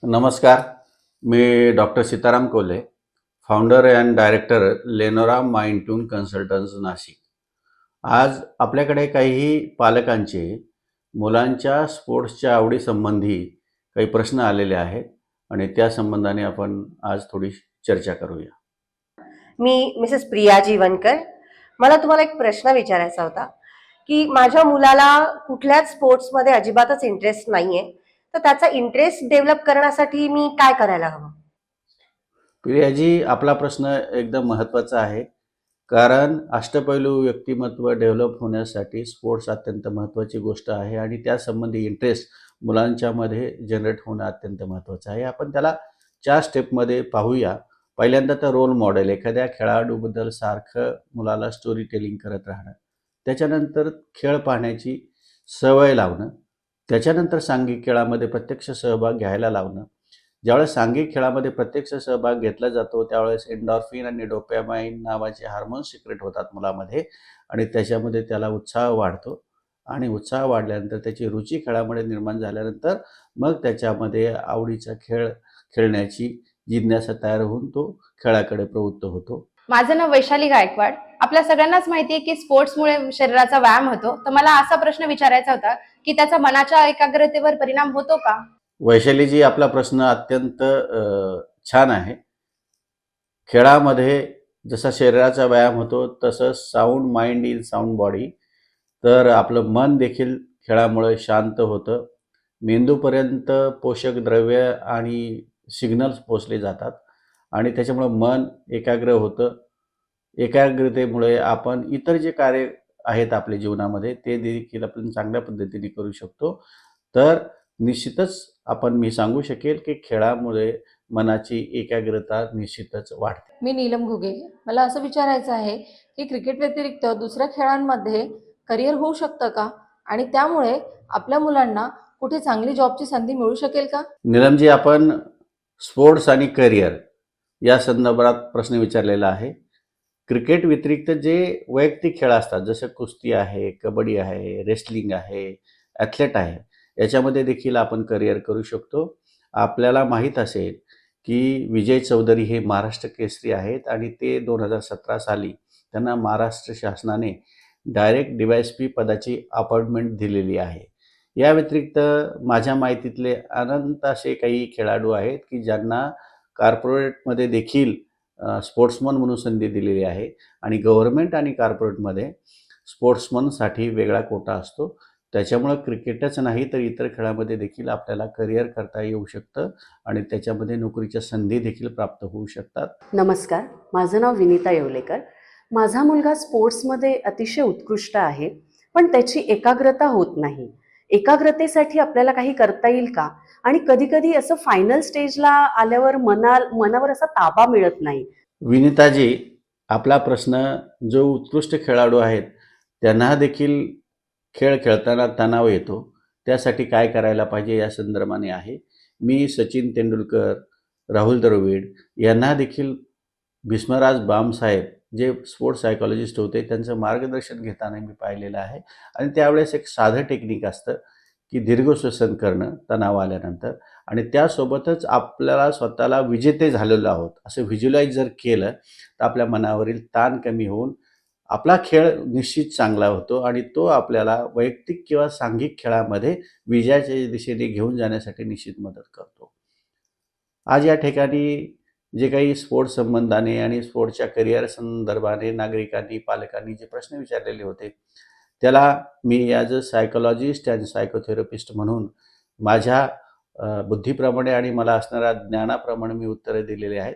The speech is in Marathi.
नमस्कार. मी doctor Sitaram Kolhe, founder and director Lenora mind tune consultants Nashik. आज आपल्याकडे काही पालकांचे मुलांच्या स्पोर्ट्सच्या आवडीसंबंधी काही प्रश्न आलेले आहेत आणि त्या संबंधाने आपण आज थोडी चर्चा करूया. मी मिसेस प्रिया जीवनकर. मला तुम्हाला एक प्रश्न विचारायचा होता की माझ्या मुलाला कुठल्याच स्पोर्ट्समध्ये अजिबातच इंटरेस्ट नाहीये, तर त्याचा इंटरेस्ट डेव्हलप करण्यासाठी मी काय करायला हवं? प्रियाजी, आपला प्रश्न एकदम महत्त्वाचा आहे. कारण अष्टपैलू व्यक्तिमत्व डेव्हलप होण्यासाठी स्पोर्ट्स अत्यंत महत्त्वाची गोष्ट आहे आणि त्यासंबंधी इंटरेस्ट मुलांच्यामध्ये जनरेट होणं अत्यंत महत्त्वाचं आहे. आपण त्याला 4 स्टेपमध्ये पाहूया. पहिल्यांदा तर रोल मॉडेल, एखाद्या खेळाडूबद्दल सारखं मुलाला स्टोरी टेलिंग करत राहणं. त्याच्यानंतर खेळ पाहण्याची सवय लावणं. त्याच्यानंतर सांघिक खेळामध्ये प्रत्यक्ष सहभाग घ्यायला लावणं. ज्यावेळेस सांघिक खेळामध्ये प्रत्यक्ष सहभाग घेतला जातो त्यावेळेस एंडॉर्फिन आणि डोपॅमाइन नावाचे हार्मोन्स सिक्रेट होतात मुलामध्ये आणि त्याच्यामध्ये त्याला उत्साह वाढतो आणि उत्साह वाढल्यानंतर त्याची रुची खेळामध्ये निर्माण झाल्यानंतर मग त्याच्यामध्ये आवडीचा खेळ खेळण्याची जिज्ञासा तयार होऊन तो खेळाकडे प्रवृत्त होतो. माझं नाव वैशाली गायकवाड. आपल्या सगळ्यांनाच माहिती आहे की स्पोर्ट्समुळे शरीराचा व्यायाम होतो. तर मला असा प्रश्न विचारायचा होता की त्याचा मनाच्या एकाग्रतेवर परिणाम होतो का? वैशालीजी, आपला प्रश्न अत्यंत छान आहे. खेळामध्ये जसा शरीराचा व्यायाम होतो तसं sound mind in sound body. तर आपलं मन देखील खेळामुळे शांत होतं. मेंदूपर्यंत पोषक द्रव्य आणि सिग्नल्स पोचले जातात आणि त्याच्यामुळं मन एकाग्र होतं. एकाग्रतेमुळे आपण इतर जे कार्य आहेत आपल्या जीवनामध्ये ते देखील आपण चांगल्या पद्धतीने करू शकतो. तर निश्चितच मी सांगू शकेल की खेळामुळे मनाची एकाग्रता निश्चितच वाढते. मी नीलम घुगे. मला असं विचारायचं आहे की क्रिकेट व्यतिरिक्त दुसऱ्या खेळांमध्ये करिअर होऊ शकतं का? आणि त्यामुळे आपल्या मुलांना कुठे चांगली जॉबची संधी मिळू शकेल का? नीलमजी, आपण स्पोर्ट्स आणि करिअर या संदर्भात प्रश्न विचारलेला आहे. क्रिकेट व्यतिरिक्त जे वैयक्तिक खेळ असतात जसं कुस्ती आहे, कबड्डी आहे, रेसलिंग आहे, ॲथलेट आहे, याच्यामध्ये देखील आपण करिअर करू शकतो. आपल्याला माहीत असेल की विजय चौधरी हे महाराष्ट्र केसरी आहेत आणि ते 2017 साली त्यांना महाराष्ट्र शासनाने डायरेक्ट DYSP पदाची अपॉइंटमेंट दिलेली आहे. या व्यतिरिक्त माझ्या माहितीतले अनंत असे काही खेळाडू आहेत की ज्यांना कॉर्पोरेटमध्ये देखील स्पोर्ट्समन म्हणून संधी दिलेली आहे आणि गव्हर्नमेंट आणि कॉर्पोरेटमध्ये स्पोर्ट्समनसाठी वेगळा कोटा असतो. त्याच्यामुळं क्रिकेटच नाही तर इतर खेळामध्ये देखील आपल्याला करिअर करता येऊ शकतं आणि त्याच्यामध्ये नोकरीच्या संधी देखील प्राप्त होऊ शकतात. नमस्कार, माझं नाव विनीता येवलेकर. माझा मुलगा स्पोर्ट्समध्ये अतिशय उत्कृष्ट आहे, पण त्याची एकाग्रता होत नाही. एकाग्रतेसाठी आपल्याला काही करता येईल का? आणि कधी कधी असं फायनल स्टेजला आल्यावर मनावर असा ताबा मिळत नाही. विनीताजी, आपला प्रश्न जो उत्कृष्ट खेळाडू आहेत त्यांना देखील खेळ खेळताना तणाव येतो, त्यासाठी काय करायला पाहिजे या संदर्भाने आहे. मी सचिन तेंडुलकर, राहुल द्रविड यांना देखील भीष्मराज बामसाहेब जे स्पोर्ट्स सायकॉलॉजिस्ट होते त्यांचं मार्गदर्शन घेताना मी पाहिलेलं आहे आणि त्यावेळेस एक साधं टेक्निक असतं की दीर्घ श्वसन करणं तणाव आल्यानंतर आणि त्यासोबतच आपल्याला स्वतःला विजेते झालेलो आहोत असं व्हिज्युलाइज जर केलं तर आपल्या मनावरील ताण कमी होऊन आपला खेळ निश्चित चांगला होतो आणि तो आपल्याला वैयक्तिक किंवा सांघिक खेळामध्ये विजयाच्या दिशेने घेऊन जाण्यासाठी निश्चित मदत करतो. आज या ठिकाणी जे काही स्पोर्ट्स संबंधाने आणि स्पोर्ट्सच्या करिअर संदर्भाने नागरिकांनी पालकांनी जे प्रश्न विचारलेले होते त्याला मी ॲज अ सायकोलॉजिस्ट अँड सायकोथेरपिस्ट म्हणून माझ्या बुद्धीप्रमाणे आणि मला असणाऱ्या ज्ञानाप्रमाणे मी उत्तरं दिलेली आहेत.